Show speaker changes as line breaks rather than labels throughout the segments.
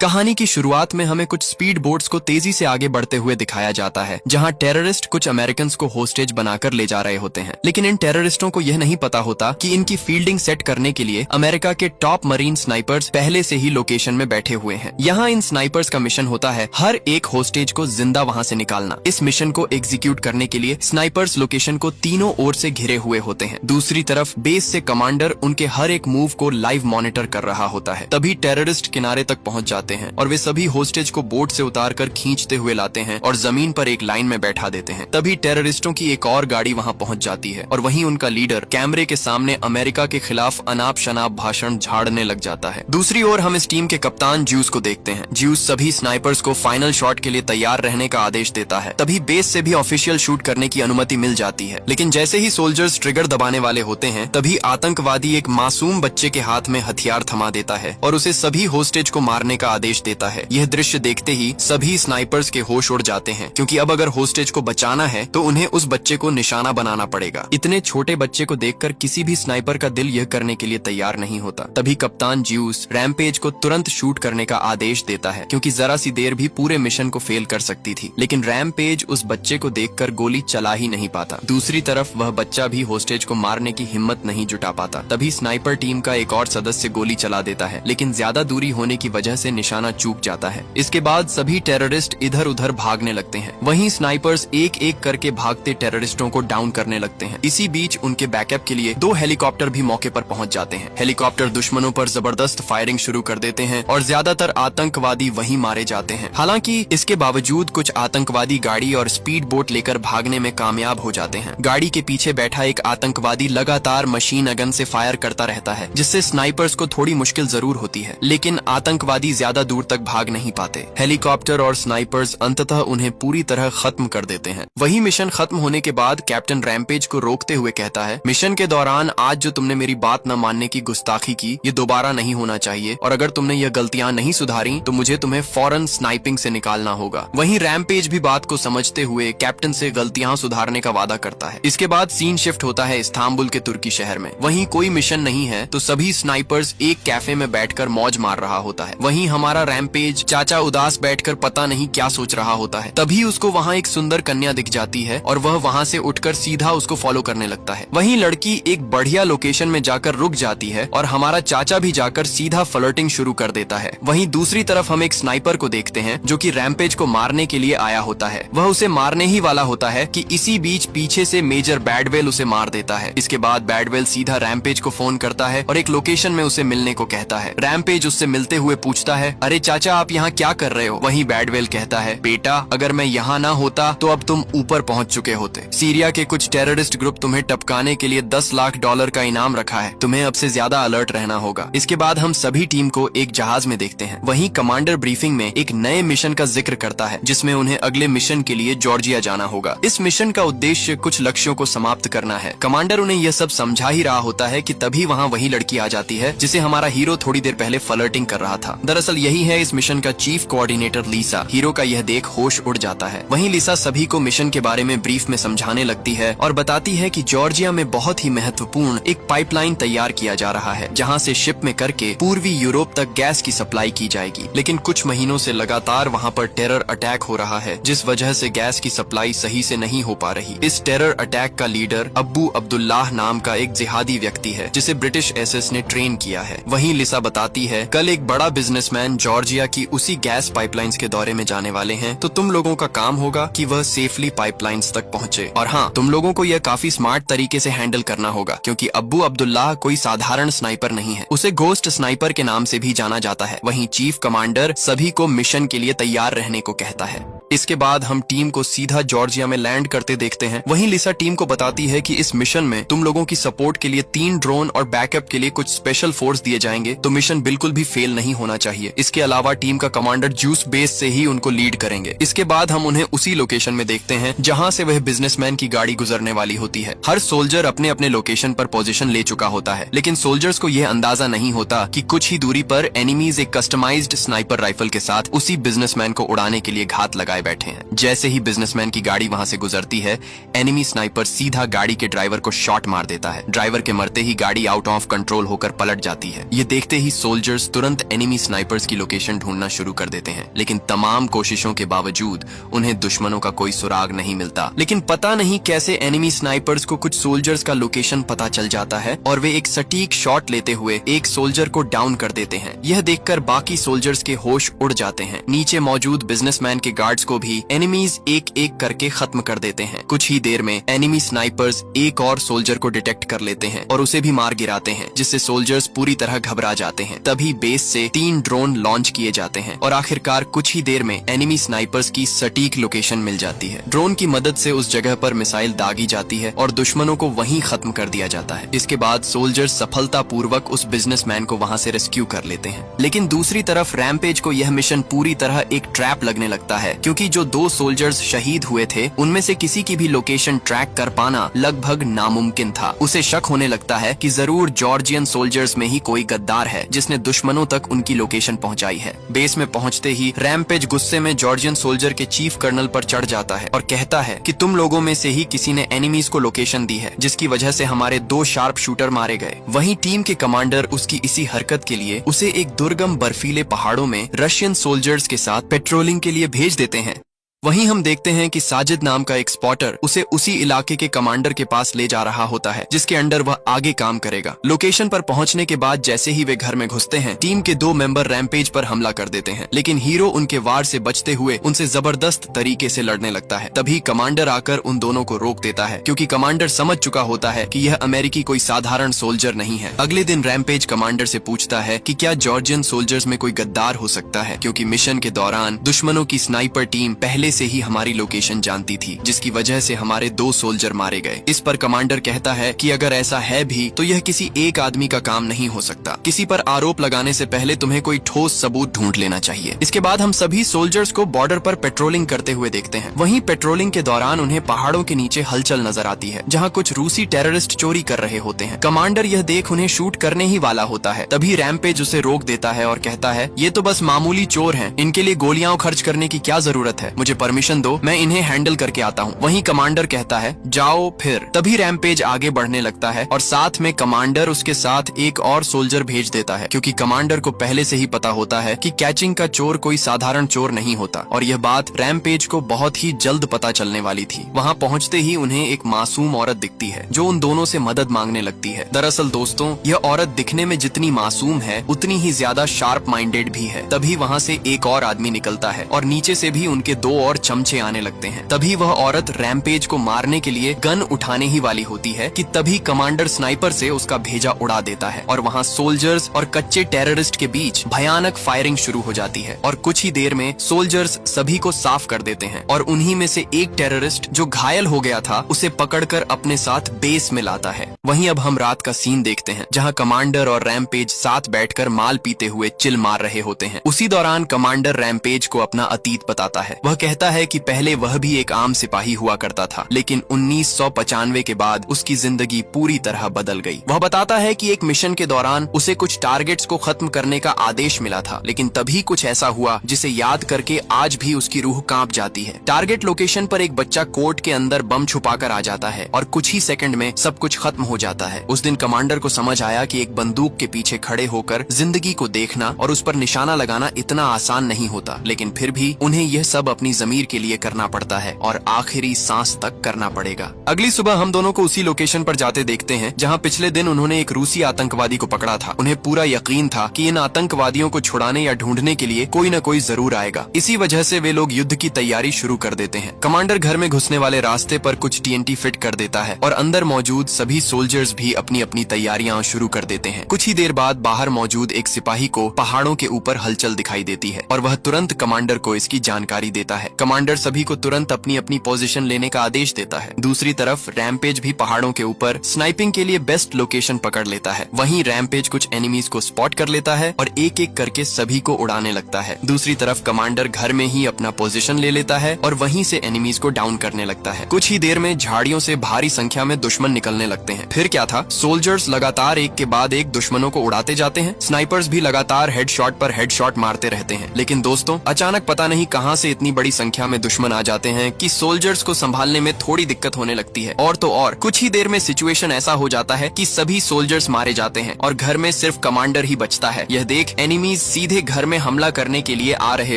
कहानी की शुरुआत में हमें कुछ स्पीड बोट्स को तेजी से आगे बढ़ते हुए दिखाया जाता है, जहां टेररिस्ट कुछ अमेरिकन को होस्टेज बनाकर ले जा रहे होते हैं। लेकिन इन टेररिस्टों को यह नहीं पता होता कि इनकी फील्डिंग सेट करने के लिए अमेरिका के टॉप मरीन स्नाइपर्स पहले से ही लोकेशन में बैठे हुए हैं। यहाँ इन स्नाइपर्स का मिशन होता है हर एक होस्टेज को जिंदा वहाँ से निकालना। इस मिशन को एग्जीक्यूट करने के लिए स्नाइपर्स लोकेशन को तीनों ओर से घिरे हुए होते हैं। दूसरी तरफ बेस से कमांडर उनके हर एक मूव को लाइव मॉनिटर कर रहा होता है। तभी टेररिस्ट किनारे तक पहुँच जाते हैं और वे सभी होस्टेज को बोट से उतारकर खींचते हुए लाते हैं और जमीन पर एक लाइन में बैठा देते हैं। तभी टेररिस्टों की एक और गाड़ी वहां पहुंच जाती है और वहीं उनका लीडर कैमरे के सामने अमेरिका के खिलाफ अनाप शनाप भाषण झाड़ने लग जाता है। दूसरी ओर हम इस टीम के कप्तान ज्यूस को देखते हैं। ज्यूस सभी स्नाइपर्स को फाइनल शॉट के लिए तैयार रहने का आदेश देता है। तभी बेस से भी ऑफिशियल शूट करने की अनुमति मिल जाती है। लेकिन जैसे ही सोल्जर्स ट्रिगर दबाने वाले होते हैं, तभी आतंकवादी एक मासूम बच्चे के हाथ में हथियार थमा देता है और उसे सभी होस्टेज को मारने का आदेश देता है। यह दृश्य देखते ही सभी स्नाइपर्स के होश उड़ जाते हैं, क्योंकि अब अगर होस्टेज को बचाना है तो उन्हें उस बच्चे को निशाना बनाना पड़ेगा। इतने छोटे बच्चे को देखकर किसी भी स्नाइपर का दिल यह करने के लिए तैयार नहीं होता। तभी कप्तान ज्यूस रैम्पेज को तुरंत शूट करने का आदेश देता है, क्योंकि जरा सी देर भी पूरे मिशन को फेल कर सकती थी। लेकिन रैम्पेज उस बच्चे को देखकर गोली चला ही नहीं पाता। दूसरी तरफ वह बच्चा भी होस्टेज को मारने की हिम्मत नहीं जुटा पाता। तभी स्नाइपर टीम का एक और सदस्य गोली चला देता है, लेकिन ज्यादा दूरी होने की वजह से निशाना चूक जाता है। इसके बाद सभी टेररिस्ट इधर उधर भागने लगते हैं। वहीं स्नाइपर्स एक एक करके भागते टेररिस्टों को डाउन करने लगते हैं। इसी बीच उनके बैकअप के लिए 2 हेलीकॉप्टर भी मौके पर पहुंच जाते हैं। हेलीकॉप्टर दुश्मनों पर जबरदस्त फायरिंग शुरू कर देते हैं और ज्यादातर आतंकवादी वहीं मारे जाते हैं। हालांकि इसके बावजूद कुछ आतंकवादी गाड़ी और स्पीड बोट लेकर भागने में कामयाब हो जाते हैं। गाड़ी के पीछे बैठा एक आतंकवादी लगातार मशीन गन से फायर करता रहता है, जिससे स्नाइपर्स को थोड़ी मुश्किल जरूर होती है, लेकिन आतंकवादी ज्यादा दूर तक भाग नहीं पाते। हेलीकॉप्टर और स्नाइपर्स अंततः उन्हें पूरी तरह खत्म कर देते हैं। वही मिशन खत्म होने के बाद कैप्टन रैम्पेज को रोकते हुए कहता है, मिशन के दौरान आज जो तुमने मेरी बात न मानने की गुस्ताखी की, ये दोबारा नहीं होना चाहिए, और अगर तुमने यह गलतियां नहीं सुधारी तो मुझे तुम्हें फौरन स्नाइपिंग से निकालना होगा। वहीं रैम्पेज भी बात को समझते हुए कैप्टन से गलतियां सुधारने का वादा करता है। इसके बाद सीन शिफ्ट होता है इस्तांबुल के तुर्की शहर में। वहीं कोई मिशन नहीं है तो सभी स्नाइपर्स एक कैफे में बैठकर मौज मार रहा होता है। वहीं हमारा रैम्पेज चाचा उदास बैठकर पता नहीं क्या सोच रहा होता है। तभी उसको वहाँ एक सुंदर कन्या दिख जाती है और वह वहाँ से उठकर सीधा उसको फॉलो करने लगता है। वहीं लड़की एक बढ़िया लोकेशन में जाकर रुक जाती है और हमारा चाचा भी जाकर सीधा फ्लर्टिंग शुरू कर देता है। वहीं दूसरी तरफ हम एक स्नाइपर को देखते हैं जो कि रैम्पेज को मारने के लिए आया होता है। वह उसे मारने ही वाला होता है कि इसी बीच पीछे से मेजर बैडवेल उसे मार देता है। इसके बाद बैडवेल सीधा रैम्पेज को फोन करता है और एक लोकेशन में उसे मिलने को कहता है। रैम्पेज उससे मिलते हुए पूछता है, अरे चाचा आप यहाँ क्या कर रहे हो? वहीं बैडवेल कहता है, बेटा अगर मैं यहाँ ना होता तो अब तुम ऊपर पहुँच चुके होते। सीरिया के कुछ टेररिस्ट ग्रुप तुम्हें टपकाने के लिए $10 लाख का इनाम रखा है। तुम्हें अब से ज्यादा अलर्ट रहना होगा। इसके बाद हम सभी टीम को एक जहाज में देखते हैं। वहीं कमांडर ब्रीफिंग में एक नए मिशन का जिक्र करता है, जिसमें उन्हें अगले मिशन के लिए जॉर्जिया जाना होगा। इस मिशन का उद्देश्य कुछ लक्ष्यों को समाप्त करना है। कमांडर उन्हें यह सब समझा ही रहा होता है कि तभी वहाँ वही लड़की आ जाती है जिसे हमारा हीरो थोड़ी देर पहले फ्लर्टिंग कर रहा था। दरअसल यही है इस मिशन का चीफ कोऑर्डिनेटर लीसा। हीरो का यह देख होश उड़ जाता है। वहीं लीसा सभी को मिशन के बारे में ब्रीफ में समझाने लगती है और बताती है कि जॉर्जिया में बहुत ही महत्वपूर्ण एक पाइपलाइन तैयार किया जा रहा है, जहां से शिप में करके पूर्वी यूरोप तक गैस की सप्लाई की जाएगी। लेकिन कुछ महीनों से लगातार वहां पर टेरर अटैक हो रहा है, जिस वजह से गैस की सप्लाई सही से नहीं हो पा रही। इस टेरर अटैक का लीडर अब्बू अब्दुल्लाह नाम का एक जिहादी व्यक्ति है, जिसे ब्रिटिश एसएस ने ट्रेन किया है। वहीं लिसा बताती है, कल एक बड़ा बिजनेसमैन जॉर्जिया की उसी गैस पाइपलाइंस के दौरे में जाने वाले हैं, तो तुम लोगों का काम होगा कि वह सेफली पाइपलाइंस तक पहुंचे। और हाँ, तुम लोगों को यह काफी स्मार्ट तरीके से हैंडल करना होगा, क्योंकि अब्बू अब्दुल्लाह कोई साधारण स्नाइपर नहीं है। उसे घोस्ट स्नाइपर के नाम से भी जाना जाता है। वहीं चीफ कमांडर सभी को मिशन के लिए तैयार रहने को कहता है। इसके बाद हम टीम को सीधा जॉर्जिया में लैंड करते देखते हैं। वहीं लिसा टीम को बताती है कि इस मिशन में तुम लोगों की सपोर्ट के लिए 3 ड्रोन और बैकअप के लिए कुछ स्पेशल फोर्स दिए जाएंगे, तो मिशन बिल्कुल भी फेल नहीं होना चाहिए। इसके अलावा टीम का कमांडर जूस बेस से ही उनको लीड करेंगे। इसके बाद हम उन्हें उसी लोकेशन में देखते हैं जहां से वह बिजनेसमैन की गाड़ी गुजरने वाली होती है। हर सोल्जर अपने अपने लोकेशन पर पोजीशन ले चुका होता है, लेकिन सोल्जर्स को यह अंदाजा नहीं होता कि कुछ ही दूरी पर एनिमीज एक कस्टमाइज्ड स्नाइपर राइफल के साथ उसी बिजनेसमैन को उड़ाने के लिए घात लगाए लगाए बैठे हैं। जैसे ही बिजनेसमैन की गाड़ी वहां से गुजरती है, एनिमी स्नाइपर सीधा गाड़ी के ड्राइवर को शॉट मार देता है। ड्राइवर के मरते ही गाड़ी आउट ऑफ कंट्रोल होकर पलट जाती है। ये देखते ही सोल्जर्स तुरंत एनिमी स्नाइपर्स की लोकेशन ढूंढना शुरू कर देते हैं, लेकिन तमाम कोशिशों के बावजूद उन्हें दुश्मनों का कोई सुराग नहीं मिलता। लेकिन पता नहीं कैसे एनिमी स्नाइपर्स को कुछ सोल्जर्स का लोकेशन पता चल जाता है और वे एक सटीक शॉट लेते हुए एक सोल्जर को डाउन कर देते हैं। यह देखकर बाकी सोल्जर्स के होश उड़ जाते हैं। नीचे मौजूद बिजनेसमैन के गार्ड्स को भी एनिमीज एक एक करके खत्म कर देते हैं। कुछ ही देर में एनिमी स्नाइपर्स एक और सोल्जर को डिटेक्ट कर लेते हैं और उसे भी मार गिराते हैं, जिससे सोल्जर्स पूरी तरह घबरा जाते हैं। तभी बेस से 3 ड्रोन लॉन्च किए जाते हैं और आखिरकार कुछ ही देर में एनिमी स्नाइपर्स की सटीक लोकेशन मिल जाती है। ड्रोन की मदद से उस जगह पर मिसाइल दागी जाती है और दुश्मनों को वहीं खत्म कर दिया जाता है। इसके बाद सोल्जर्स सफलतापूर्वक उस बिजनेसमैन को वहां से रेस्क्यू कर लेते हैं। लेकिन दूसरी तरफ रैम्पेज को यह मिशन पूरी तरह एक ट्रैप लगने लगता है, क्योंकि जो 2 सोल्जर्स शहीद हुए थे उनमें से किसी की भी लोकेशन ट्रैक कर पाना लगभग नामुमकिन था। उसे शक होने लगता है कि जरूर जॉर्जियन सोल्जर्स में ही कोई गद्दार है जिसने दुश्मनों तक उनकी लोकेशन पहुंचाई है। बेस में पहुंचते ही रैम्पेज गुस्से में जॉर्जियन सोल्जर के चीफ कर्नल पर चढ़ जाता है और कहता है कि तुम लोगों में से ही किसी ने एनिमीज को लोकेशन दी है, जिसकी वजह से हमारे 2 शार्प शूटर मारे गए। वहीं टीम के कमांडर उसकी इसी हरकत के लिए उसे एक दुर्गम बर्फीले पहाड़ों में रशियन सोल्जर्स के साथ पेट्रोलिंग के लिए भेज देते हैं। वहीं हम देखते हैं कि साजिद नाम का एक स्पॉटर उसे उसी इलाके के कमांडर के पास ले जा रहा होता है, जिसके अंडर वह आगे काम करेगा। लोकेशन पर पहुंचने के बाद जैसे ही वे घर में घुसते हैं, टीम के 2 मेंबर रैम्पेज पर हमला कर देते हैं, लेकिन हीरो उनके वार से बचते हुए उनसे जबरदस्त तरीके से लड़ने लगता है। तभी कमांडर आकर उन दोनों को रोक देता है, क्योंकि कमांडर समझ चुका होता है कि यह अमेरिकी कोई साधारण सोल्जर नहीं है। अगले दिन रैम्पेज कमांडर से पूछता है कि क्या जॉर्जियन सोल्जर्स में कोई गद्दार हो सकता है, क्योंकि मिशन के दौरान दुश्मनों की स्नाइपर टीम पहले से ही हमारी लोकेशन जानती थी, जिसकी वजह से हमारे 2 सोल्जर मारे गए। इस पर कमांडर कहता है कि अगर ऐसा है भी तो यह किसी एक आदमी का काम नहीं हो सकता। किसी पर आरोप लगाने से पहले तुम्हें कोई ठोस सबूत ढूंढ लेना चाहिए। इसके बाद हम सभी सोल्जर्स को बॉर्डर पर पेट्रोलिंग करते हुए देखते हैं। वहीं पेट्रोलिंग के दौरान उन्हें पहाड़ों के नीचे हलचल नजर आती है, जहाँ कुछ रूसी टेररिस्ट चोरी कर रहे होते हैं। कमांडर यह देख उन्हें शूट करने ही वाला होता है, तभी रैम्पेज उसे रोक देता है और कहता है ये तो बस मामूली चोर हैं, इनके लिए गोलियां खर्च करने की क्या जरूरत है, मुझे परमिशन दो, मैं इन्हें हैंडल करके आता हूँ। वहीं कमांडर कहता है जाओ फिर। तभी रैम्पेज आगे बढ़ने लगता है और साथ में कमांडर उसके साथ एक और सोल्जर भेज देता है, क्योंकि कमांडर को पहले से ही पता होता है कि कैचिंग का चोर कोई साधारण चोर नहीं होता, और यह बात रैम्पेज को बहुत ही जल्द पता चलने वाली थी। वहाँ पहुँचते ही उन्हें एक मासूम औरत दिखती है जो उन दोनों से मदद मांगने लगती है। दरअसल दोस्तों, यह औरत दिखने में जितनी मासूम है उतनी ही ज्यादा शार्प माइंडेड भी है। तभी वहाँ से एक और आदमी निकलता है और नीचे से भी उनके 2 और चमचे आने लगते हैं। तभी वह औरत रैम्पेज को मारने के लिए गन उठाने ही वाली होती है कि तभी कमांडर स्नाइपर से उसका भेजा उड़ा देता है और वहाँ सोल्जर्स और कच्चे टेररिस्ट के बीच भयानक फायरिंग शुरू हो जाती है और कुछ ही देर में सोल्जर्स सभी को साफ कर देते हैं और उन्हीं में से एक टेररिस्ट जो घायल हो गया था उसे पकड़कर अपने साथ बेस में लाता है। वहीं अब हम रात का सीन देखते हैं, जहाँ कमांडर और रैम्पेज साथ बैठकर माल पीते हुए चिल मार रहे होते हैं। उसी दौरान कमांडर रैम्पेज को अपना अतीत बताता है। वह कहता है कि पहले वह भी एक आम सिपाही हुआ करता था, लेकिन 1995 के बाद उसकी जिंदगी पूरी तरह बदल गई। वह बताता है कि एक मिशन के दौरान उसे कुछ टारगेट्स को खत्म करने का आदेश मिला था, लेकिन तभी कुछ ऐसा हुआ जिसे याद करके आज भी उसकी रूह कांप जाती है। टारगेट लोकेशन पर एक बच्चा कोर्ट के अंदर बम छुपाकर आ जाता है और कुछ ही सेकंड में सब कुछ खत्म हो जाता है। उस दिन कमांडर को समझ आया कि एक बंदूक के पीछे खड़े होकर जिंदगी को देखना और उस पर निशाना लगाना इतना आसान नहीं होता, लेकिन फिर भी उन्हें यह सब अपनी जमीर के लिए करना पड़ता है और आखिरी सांस तक करना पड़ेगा। अगली सुबह हम दोनों को उसी लोकेशन पर जाते देखते हैं जहां पिछले दिन उन्होंने एक रूसी आतंकवादी को पकड़ा था। उन्हें पूरा यकीन था कि इन आतंकवादियों को छुड़ाने या ढूंढने के लिए कोई न कोई जरूर आएगा। इसी वजह से वे लोग युद्ध की तैयारी शुरू कर देते हैं। कमांडर घर में घुसने वाले रास्ते पर कुछ TNT फिट कर देता है और अंदर मौजूद सभी सोल्जर्स भी अपनी अपनी तैयारियां शुरू कर देते हैं। कुछ ही देर बाद बाहर मौजूद एक सिपाही को पहाड़ों के ऊपर हलचल दिखाई देती है और वह तुरंत कमांडर को इसकी जानकारी देता है। कमांडर सभी को तुरंत अपनी अपनी पोजीशन लेने का आदेश देता है। दूसरी तरफ रैम्पेज भी पहाड़ों के ऊपर स्नाइपिंग के लिए बेस्ट लोकेशन पकड़ लेता है। वहीं रैम्पेज कुछ एनिमीज को स्पॉट कर लेता है और एक एक करके सभी को उड़ाने लगता है। दूसरी तरफ कमांडर घर में ही अपना पोजीशन ले लेता है और वहीं से एनिमीज को डाउन करने लगता है। कुछ ही देर में झाड़ियों से भारी संख्या में दुश्मन निकलने लगते हैं। फिर क्या था, सोल्जर्स लगातार एक के बाद एक दुश्मनों को उड़ाते जाते हैं। स्नाइपर्स भी लगातार हेडशॉट पर हेडशॉट मारते रहते हैं। लेकिन दोस्तों, अचानक पता नहीं कहां से इतनी बड़ी संख्या में दुश्मन आ जाते हैं कि सोल्जर्स को संभालने में थोड़ी दिक्कत होने लगती है। और तो और कुछ ही देर में सिचुएशन ऐसा हो जाता है कि सभी सोल्जर्स मारे जाते हैं और घर में सिर्फ कमांडर ही बचता है। यह देख एनिमीज सीधे घर में हमला करने के लिए आ रहे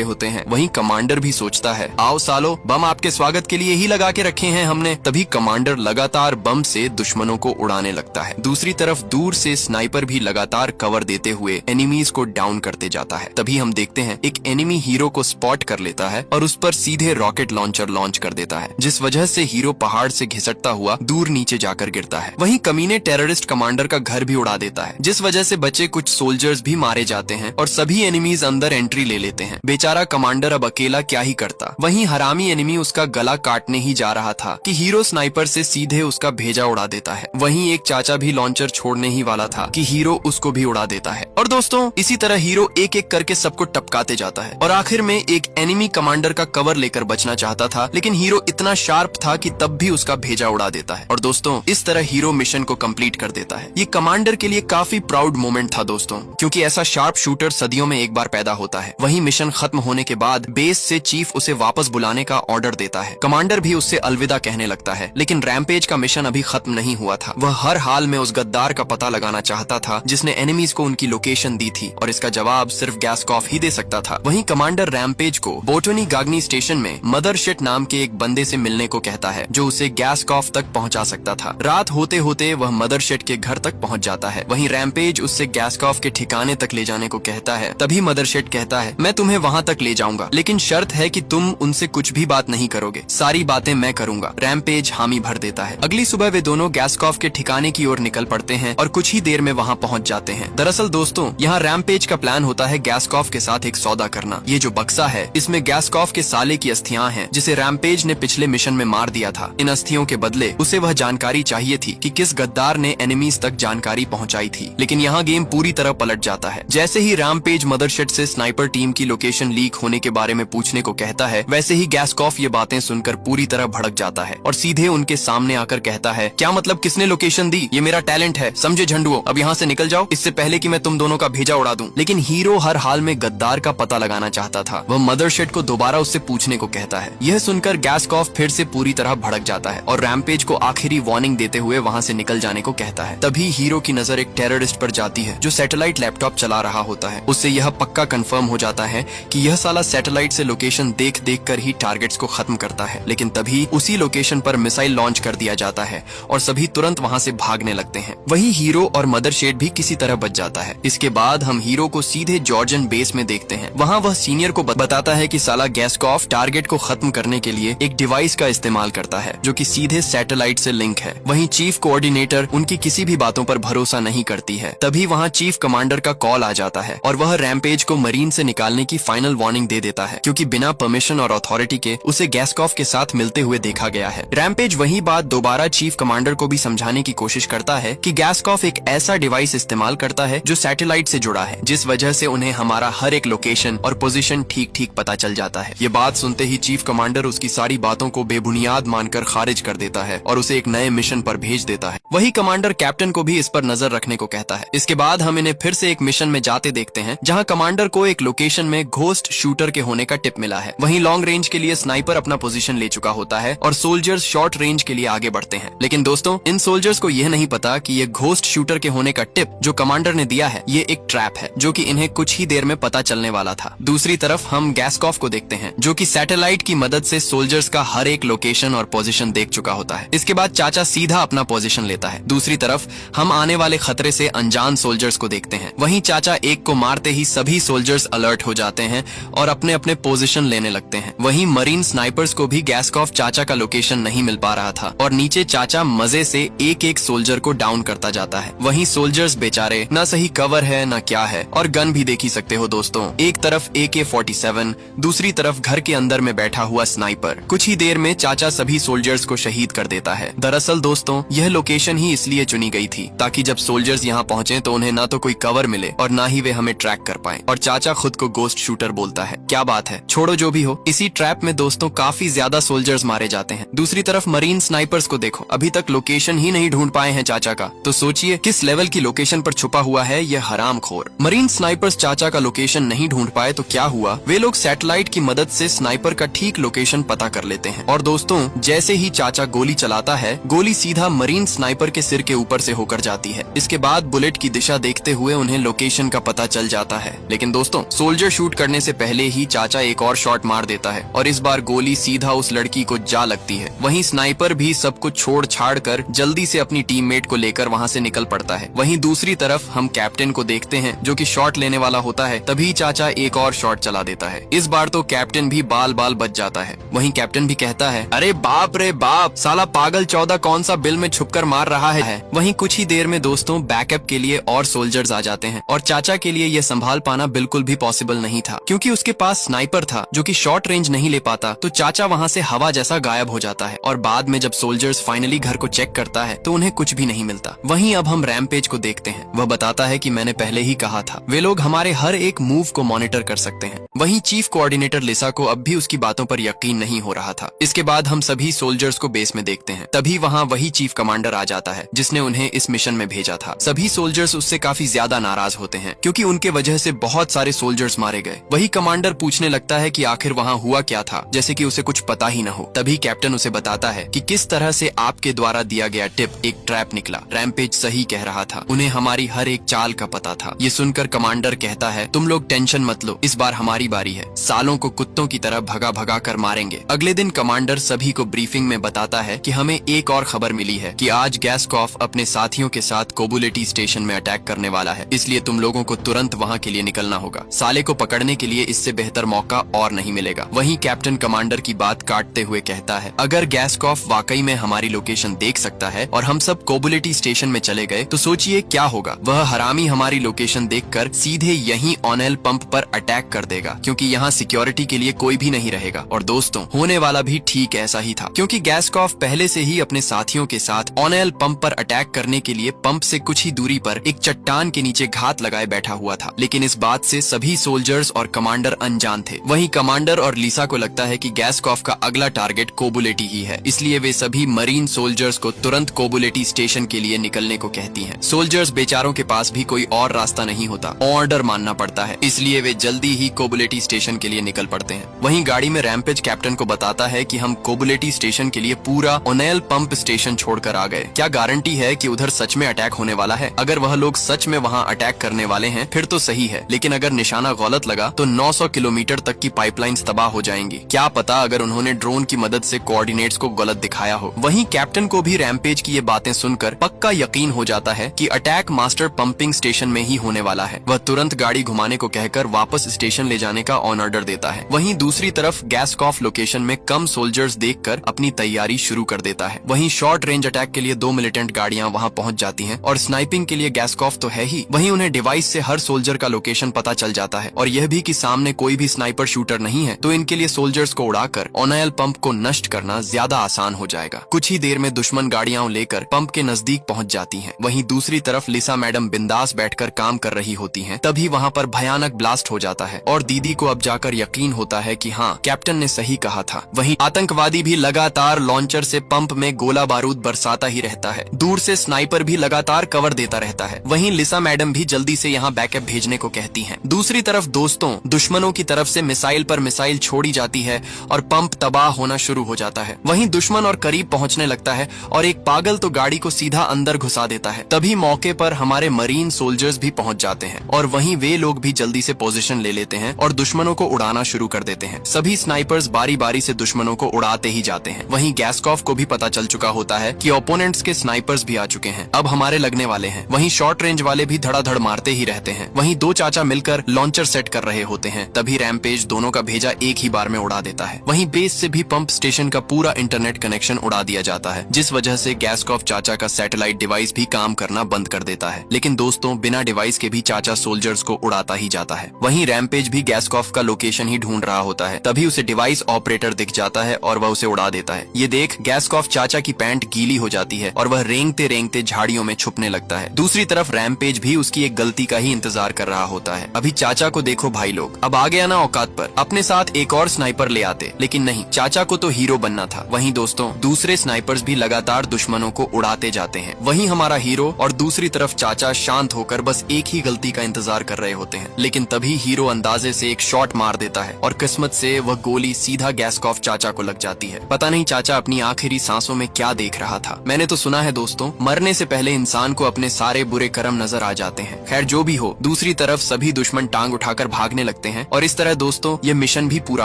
होते हैं। वहीं कमांडर भी सोचता है, आओ सालो, बम आपके स्वागत के लिए ही लगा के रखे हैं हमने। तभी कमांडर लगातार बम से दुश्मनों को उड़ाने लगता है। दूसरी तरफ दूर से स्नाइपर भी लगातार कवर देते हुए एनिमीज को डाउन करते जाता है। तभी हम देखते हैं एक एनिमी हीरो को स्पॉट कर लेता है और उस पर सीधे रॉकेट लॉन्चर लॉन्च कर देता है, जिस वजह से हीरो पहाड़ से घिसटता हुआ दूर नीचे जाकर गिरता है। वहीं कमीने टेररिस्ट कमांडर का घर भी उड़ा देता है, जिस वजह से बचे कुछ सोल्जर्स भी मारे जाते हैं और सभी एनिमीज अंदर एंट्री ले लेते हैं। बेचारा कमांडर अब अकेला क्या ही करता। वहीं हरामी एनिमी उसका गला काटने ही जा रहा था कि हीरो स्नाइपर से सीधे उसका भेजा उड़ा देता है। वहीं एक चाचा भी लॉन्चर छोड़ने ही वाला था कि हीरो उसको भी उड़ा देता है। और दोस्तों इसी तरह हीरो एक एक करके सबको टपकाते जाता है और आखिर में एक एनिमी कमांडर का कवर लेकर बचना चाहता था, लेकिन हीरो इतना शार्प था कि तब भी उसका भेजा उड़ा देता है। और दोस्तों इस तरह हीरो मिशन को कंप्लीट कर देता है। ये कमांडर के लिए काफी प्राउड मोमेंट था दोस्तों, क्योंकि ऐसा शार्प शूटर सदियों में एक बार पैदा होता है। वहीं मिशन खत्म होने के बाद बेस से चीफ उसे वापस बुलाने का ऑर्डर देता है। कमांडर भी उससे अलविदा कहने लगता है, लेकिन रैम्पेज का मिशन अभी खत्म नहीं हुआ था। वह हर हाल में उस गद्दार का पता लगाना चाहता था जिसने एनिमीज को उनकी लोकेशन दी थी, और इसका जवाब सिर्फ गैस्कॉफ ही दे सकता था। वहीं कमांडर रैम्पेज को बोटोनी गाग्नी स्टेशन में मदरशिट नाम के एक बंदे से मिलने को कहता है, जो उसे गैस्कॉफ तक पहुंचा सकता था। रात होते होते वह मदरशिट के घर तक पहुंच जाता है। वहीं रैम्पेज उससे गैस्कॉफ के ठिकाने तक ले जाने को कहता है। तभी मदरशिट कहता है, मैं तुम्हें वहां तक ले जाऊंगा, लेकिन शर्त है कि तुम उनसे कुछ भी बात नहीं करोगे, सारी बातें मैं करूंगा। रैम्पेज हामी भर देता है। अगली सुबह वे दोनों गैस्कॉफ के ठिकाने की ओर निकल पड़ते हैं और कुछ ही देर में वहां पहुंच जाते हैं। दरअसल दोस्तों यहाँ रैम्पेज का प्लान होता है गैस्कॉफ के साथ एक सौदा करना। ये जो बक्सा है इसमें गैस्कॉफ के साले की अस्थियां हैं, जिसे रैम्पेज ने पिछले मिशन में मार दिया था। इन अस्थियों के बदले उसे वह जानकारी चाहिए थी कि किस गद्दार ने एनिमीज तक जानकारी पहुंचाई थी। लेकिन यहाँ गेम पूरी तरह पलट जाता है। जैसे ही रैम्पेज मदरशिट से स्नाइपर टीम की लोकेशन लीक होने के बारे में पूछने को कहता है, वैसे ही गैस्कॉफ ये बातें सुनकर पूरी तरह भड़क जाता है और सीधे उनके सामने आकर कहता है, क्या मतलब किसने लोकेशन दी? ये मेरा टैलेंट है, समझे झंडुओ, अब यहाँ से निकल जाओ, इससे पहले कि मैं तुम दोनों का भेजा उड़ा दूं। लेकिन हीरो हर हाल में गद्दार का पता लगाना चाहता था। वह मदरशिट को दोबारा उससे पूछने को कहता है। यह सुनकर गैस्कॉफ फिर से पूरी तरह भड़क जाता है और रैम्पेज को आखिरी वार्निंग देते हुए वहाँ से निकल जाने को कहता है। तभी हीरो की नजर एक टेररिस्ट पर जाती है जो सैटेलाइट लैपटॉप चला रहा होता है। उससे यह पक्का कंफर्म हो जाता है कि यह साला सैटेलाइट से लोकेशन देख देख कर ही टारगेट्स को खत्म करता है। लेकिन तभी उसी लोकेशन पर मिसाइल लॉन्च कर दिया जाता है और सभी तुरंत वहाँ से भागने लगते हैं। वही हीरो और मदरशिट भी किसी तरह बच जाता है। इसके बाद हम हीरो को सीधे जॉर्जियन बेस में देखते हैं। वहाँ वह सीनियर को बताता है कि साला गैस्कॉफ टारगेट को खत्म करने के लिए एक डिवाइस का इस्तेमाल करता है जो कि सीधे सैटेलाइट से लिंक है। वहीं चीफ कोऑर्डिनेटर उनकी किसी भी बातों पर भरोसा नहीं करती है। तभी वहाँ चीफ कमांडर का कॉल आ जाता है और वह रैम्पेज को मरीन से निकालने की फाइनल वार्निंग दे देता है, क्योंकि बिना परमिशन और अथॉरिटी के उसे गैस्कॉफ के साथ मिलते हुए देखा गया है। रैम्पेज वही बात दोबारा चीफ कमांडर को भी समझाने की कोशिश करता है कि गैस्कॉफ एक ऐसा डिवाइस इस्तेमाल करता है जो सैटेलाइट से जुड़ा है, जिस वजह से उन्हें हमारा हर एक लोकेशन और पोजीशन ठीक ठीक पता चल जाता है। ये बात सुनते ही चीफ कमांडर उसकी सारी बातों को बेबुनियाद मानकर खारिज कर देता है और उसे एक नए मिशन पर भेज देता है। वही कमांडर कैप्टन को भी इस पर नजर रखने को कहता है। इसके बाद हम इन्हें फिर से एक मिशन में जाते देखते हैं, जहां कमांडर को एक लोकेशन में घोस्ट शूटर के होने का टिप मिला है। वहीं लॉन्ग रेंज के लिए स्नाइपर अपना पोजीशन ले चुका होता है और सोल्जर्स शॉर्ट रेंज के लिए आगे बढ़ते हैं। लेकिन दोस्तों इन सोल्जर्स को यह नहीं पता कि ये घोस्ट शूटर के होने का टिप जो कमांडर ने दिया है ये एक ट्रैप है, जो कि इन्हें कुछ ही देर में पता चलने वाला था। दूसरी तरफ हम गैस्कॉफ को देखते हैं, जो कि सैटेलाइट की मदद से सोल्जर्स का हर एक लोकेशन और पोजीशन देख चुका होता है। इसके बाद चाचा सीधा अपना पोजीशन लेता है। दूसरी तरफ हम आने वाले खतरे से अनजान सोल्जर्स को देखते हैं। वहीं चाचा एक को मारते ही सभी सोल्जर्स अलर्ट हो जाते हैं और अपने अपने पोजीशन लेने लगते हैं। वहीं मरीन स्नाइपर्स को भी गैस्कॉफ चाचा का लोकेशन नहीं मिल पा रहा था और नीचे चाचा मजे से एक एक सोल्जर को डाउन करता जाता है। वहीं सोल्जर्स बेचारे न सही कवर है न क्या है, और गन भी देख ही सकते हो दोस्तों। एक तरफ AK-47, दूसरी तरफ घर के अंदर में बैठा हुआ स्नाइपर। कुछ ही देर में चाचा सभी सोल्जर्स को शहीद कर देता है। दरअसल दोस्तों यह लोकेशन ही इसलिए चुनी गई थी ताकि जब सोल्जर्स यहाँ पहुँचे तो उन्हें ना तो कोई कवर मिले और ना ही वे हमें ट्रैक कर पाए। और चाचा खुद को गोस्ट शूटर बोलता है। क्या बात है, छोड़ो जो भी हो। इसी ट्रैप में दोस्तों काफी ज्यादा सोल्जर्स मारे जाते हैं। दूसरी तरफ मरीन स्नाइपर्स को देखो, अभी तक लोकेशन ही नहीं ढूंढ पाए हैं चाचा का। तो सोचिए किस लेवल की लोकेशन पर छुपा हुआ है यह हरामखोर। मरीन स्नाइपर्स चाचा का लोकेशन नहीं ढूंढ पाए तो क्या हुआ, वे लोग सैटेलाइट की मदद से स्नाइपर का ठीक लोकेशन पता कर लेते हैं। और दोस्तों, जैसे ही चाचा गोली चलाता है, गोली सीधा मरीन स्नाइपर के सिर के ऊपर से होकर जाती है। इसके बाद बुलेट की दिशा देखते हुए उन्हें लोकेशन का पता चल जाता है। लेकिन दोस्तों, सोल्जर शूट करने से पहले ही चाचा एक और शॉट मार देता है और इस बार गोली सीधा उस लड़की को जा लगती है। वहीं स्नाइपर भी सब कुछ छोड़ छाड़ कर जल्दी से अपनी टीममेट को लेकर वहां से निकल पड़ता है। वहीं दूसरी तरफ हम कैप्टन को देखते हैं जो कि शॉट लेने वाला होता है। तभी चाचा एक और शॉट चला देता है। इस बार तो कैप्टन भी बाल बाल बच जाता है। वहीं कैप्टन भी कहता है, अरे बाप रे बाप, साला पागल 14 कौन सा बिल में छुपकर मार रहा है। वहीं कुछ ही देर में दोस्तों बैकअप के लिए और सोल्जर्स आ जाते हैं और चाचा के लिए यह संभाल पाना बिल्कुल भी पॉसिबल नहीं था, क्योंकि उसके पास स्नाइपर था जो कि शॉर्ट रेंज नहीं ले पाता। तो चाचा वहां से हवा जैसा गायब हो जाता है और बाद में जब सोल्जर्स फाइनली घर को चेक करता है तो उन्हें कुछ भी नहीं मिलता। वहीं अब हम रैमपेज को देखते हैं। वह बताता है कि मैंने पहले ही कहा था, वे लोग हमारे हर एक मूव को मॉनिटर कर सकते हैं। वहीं चीफ कोऑर्डिनेटर लिसा को अब भी उसकी बातों पर यकीन नहीं हो रहा था। इसके बाद हम सभी सोल्जर्स को बेस में देखते हैं। तभी वहाँ वही चीफ कमांडर आ जाता है जिसने उन्हें इस मिशन में भेजा था। सभी सोल्जर्स उससे काफी ज्यादा नाराज होते हैं क्योंकि उनके वजह से बहुत सारे सोल्जर्स मारे गए। वही कमांडर पूछने लगता है कि आखिर वहाँ हुआ क्या था, जैसे कि उसे कुछ पता ही न हो। तभी कैप्टन उसे बताता है कि किस तरह से आपके द्वारा दिया गया टिप एक ट्रैप निकला। रैमपेज सही कह रहा था, उन्हें हमारी हर एक चाल का पता था। ये सुनकर कमांडर कहता है, तुम लोग टेंशन मत लो, इस बार हमारी बारी है। सालों को कुत्तों की तरह भगा भगा कर मारेंगे। अगले दिन कमांडर सभी को ब्रीफिंग में बताता है कि हमें एक और खबर मिली है कि आज गैस्कॉफ अपने साथियों के साथ कोबुलेटी स्टेशन में अटैक करने वाला है, इसलिए तुम लोगों को तुरंत वहाँ के लिए निकलना होगा। साले को पकड़ने के लिए इससे बेहतर मौका और नहीं मिलेगा। वहीं कैप्टन कमांडर की बात काटते हुए कहता है, अगर गैस्कॉफ वाकई में हमारी लोकेशन देख सकता है और हम सब कोबुलेटी स्टेशन में चले गए तो सोचिए क्या होगा। वह हरामी हमारी लोकेशन देखकर सीधे यहीं ऑनेल पंप पर अटैक कर देगा, क्योंकि यहाँ सिक्योरिटी के लिए कोई भी नहीं रहेगा। और दोस्तों, होने वाला भी ठीक ऐसा ही था, क्योंकि गैस्कॉफ पहले से ही अपने साथियों के साथ ऑनेल पंप पर अटैक करने के लिए पंप से कुछ ही दूरी पर एक चट्टान के नीचे घात लगाए बैठा हुआ था। लेकिन इस बात से सभी सोल्जर्स और कमांडर अनजान थे। वहीं कमांडर और लिसा को लगता है कि गैस्कॉफ का अगला टारगेट कोबुलेटी ही है, इसलिए वे सभी मरीन सोल्जर्स को तुरंत कोबुलेटी स्टेशन के लिए निकलने को कहती हैं। सोल्जर्स बेचारों के पास भी कोई और रास्ता नहीं होता, ऑर्डर मानना पड़ता है, इसलिए वे जल्दी ही कोबुलेटी स्टेशन के लिए निकल पड़ते हैं। वहीं गाड़ी में रैमपेज कैप्टन को बताता है कि हम कोबुलेटी स्टेशन के लिए पूरा ओनेल पंप स्टेशन छोड़कर आ गए। क्या गारंटी है कि उधर सच में अटैक होने वाला है? अगर वह लोग सच में वहाँ अटैक करने वाले हैं फिर तो सही है, लेकिन अगर निशाना गलत लगा तो 900 किलोमीटर तक की पाइपलाइंस तबाह हो जाएंगी। क्या पता अगर उन्होंने ड्रोन की मदद से कोऑर्डिनेट्स को गलत दिखाया हो। वहीं कैप्टन को भी रैमपेज की ये बातें सुनकर पक्का यकीन हो जाता है कि अटैक मास्टर पंपिंग स्टेशन में ही होने वाला है। वह तुरंत गाड़ी घुमाने को कहकर वापस स्टेशन ले जाने का ऑन ऑर्डर देता है। वहीं दूसरी तरफ गैस्कॉफ लोकेशन में कम सोल्जर्स देखकर अपनी तैयारी शुरू कर देता है। वहीं शॉर्ट रेंज अटैक के लिए 2 मिलिटेंट गाड़ियां वहां पहुंच जाती हैं और स्नाइपिंग के लिए गैस्कॉफ तो है ही, वहीं उन्हें डिवाइस से हर सोल्जर का लोकेशन पता चल जाता है और यह भी कि सामने कोई भी स्नाइपर शूटर नहीं है, तो इनके लिए सोल्जर्स को उड़ाकर ऑनेल पंप को नष्ट करना ज्यादा आसान हो जाएगा। कुछ ही देर में दुश्मन गाड़ियां लेकर पंप के नजदीक पहुंच जाती हैं। वहीं दूसरी तरफ लिसा मैडम बिंदास बैठकर काम कर रही होती हैं। तभी वहां पर भयानक ब्लास्ट हो जाता है और दीदी को अब जाकर यकीन होता है कि हाँ, कैप्टन ने सही कहा था। वहीं आतंकवादी भी लगातार लॉन्चर से पंप में गोला बारूद बरसाता ही रहता है। दूर से स्नाइपर भी लगातार कवर देता रहता है। वहीं लिसा मैडम भी जल्दी से यहाँ बैकअप भेजने को कहती हैं। दूसरी तरफ दोस्तों, दुश्मनों की तरफ से मिसाइल पर मिसाइल छोड़ी जाती है और पंप तबाह होना शुरू हो जाता है। वहीं दुश्मन और करीब पहुंचने लगता है और एक पागल तो गाड़ी को सीधा अंदर घुसा देता है। तभी मौके पर हमारे मरीन सोल्जर्स भी पहुंच जाते हैं और वहीं वे लोग भी जल्दी से पोजीशन ले लेते हैं और दुश्मनों को उड़ाना शुरू कर देते हैं। सभी स्नाइपर्स बारी बारी से दुश्मनों को उड़ाते ही जाते हैं। वहीं गैस्कॉफ को भी पता चल चुका होता है कि ओपोनेंट्स के स्नाइपर्स भी आ चुके हैं, अब हमारे लगने वाले हैं। वहीं शॉर्ट रेंज वाले भी धड़ाधड़ मारते ही रहते हैं। वहीं 2 चाचा मिलकर लॉन्चर सेट कर रहे होते हैं। तभी रैमपेज दोनों का भेजा एक ही बार में उड़ा देता है। वहीं बेस से भी पंप स्टेशन का पूरा इंटरनेट कनेक्शन उड़ा दिया जाता है, जिस वजह से गैस्कॉफ चाचा का सैटेलाइट डिवाइस भी काम करना बंद कर देता है। लेकिन दोस्तों, बिना डिवाइस के भी चाचा सोल्जर्स को उड़ाता ही जाता है। वहीं रैमपेज भी गैस्कॉफ का लोकेशन ही ढूंढ रहा होता है। तभी उसे डिवाइस ऑपरेटर दिख जाता है और वह उसे उड़ा देता है। ये देख गैस्कॉफ चाचा की पैंट गीली हो जाती है और वह रेंगते रेंगते झाड़ियों में छुपने लगता है। दूसरी तरफ रैमपेज भी उसकी एक गलती का ही इंतजार कर रहा होता है। अभी चाचा को देखो भाई लोग, अब आ गया ना औकात पर, अपने साथ एक और स्नाइपर ले आते, लेकिन नहीं, चाचा को तो हीरो बनना था। वहीं दोस्तों, दूसरे स्नाइपर्स भी लगातार दुश्मनों को उड़ाते जाते हैं। वहीं हमारा हीरो और दूसरी तरफ चाचा शांत होकर बस एक ही गलती का इंतजार कर रहे होते हैं। लेकिन तभी हीरो अंदाजे से एक शॉट मार देता है और किस्मत किस्मत से वह गोली सीधा गैस्कॉफ चाचा को लग जाती है। पता नहीं चाचा अपनी आखिरी सांसों में क्या देख रहा था। मैंने तो सुना है दोस्तों, मरने से पहले इंसान को अपने सारे बुरे कर्म नजर आ जाते हैं। खैर जो भी हो, दूसरी तरफ सभी दुश्मन टांग उठाकर भागने लगते हैं और इस तरह दोस्तों ये मिशन भी पूरा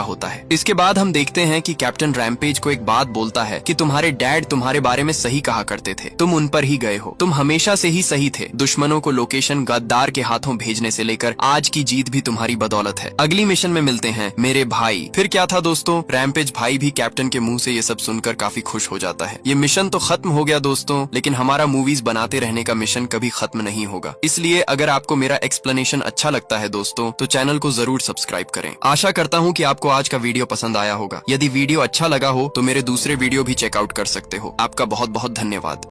होता है। इसके बाद हम देखते हैं कि कैप्टन रैम्पेज को एक बात बोलता है कि तुम्हारे डैड तुम्हारे बारे में सही कहा करते थे, तुम उन पर ही गए हो, तुम हमेशा से ही सही थे। दुश्मनों को लोकेशन गद्दार के हाथों भेजने से लेकर आज की जीत भी तुम्हारी बदौलत है। अगली मिशन में मिलते हैं मेरे भाई। फिर क्या था दोस्तों, रैम्पेज भाई भी कैप्टन के मुंह से ये सब सुनकर काफी खुश हो जाता है। ये मिशन तो खत्म हो गया दोस्तों, लेकिन हमारा मूवीज बनाते रहने का मिशन कभी खत्म नहीं होगा। इसलिए अगर आपको मेरा एक्सप्लेनेशन अच्छा लगता है दोस्तों, तो चैनल को जरूर सब्सक्राइब करें। आशा करता हूँ कि आपको आज का वीडियो पसंद आया होगा। यदि वीडियो अच्छा लगा हो तो मेरे दूसरे वीडियो भी चेकआउट कर सकते हो। आपका बहुत बहुत धन्यवाद।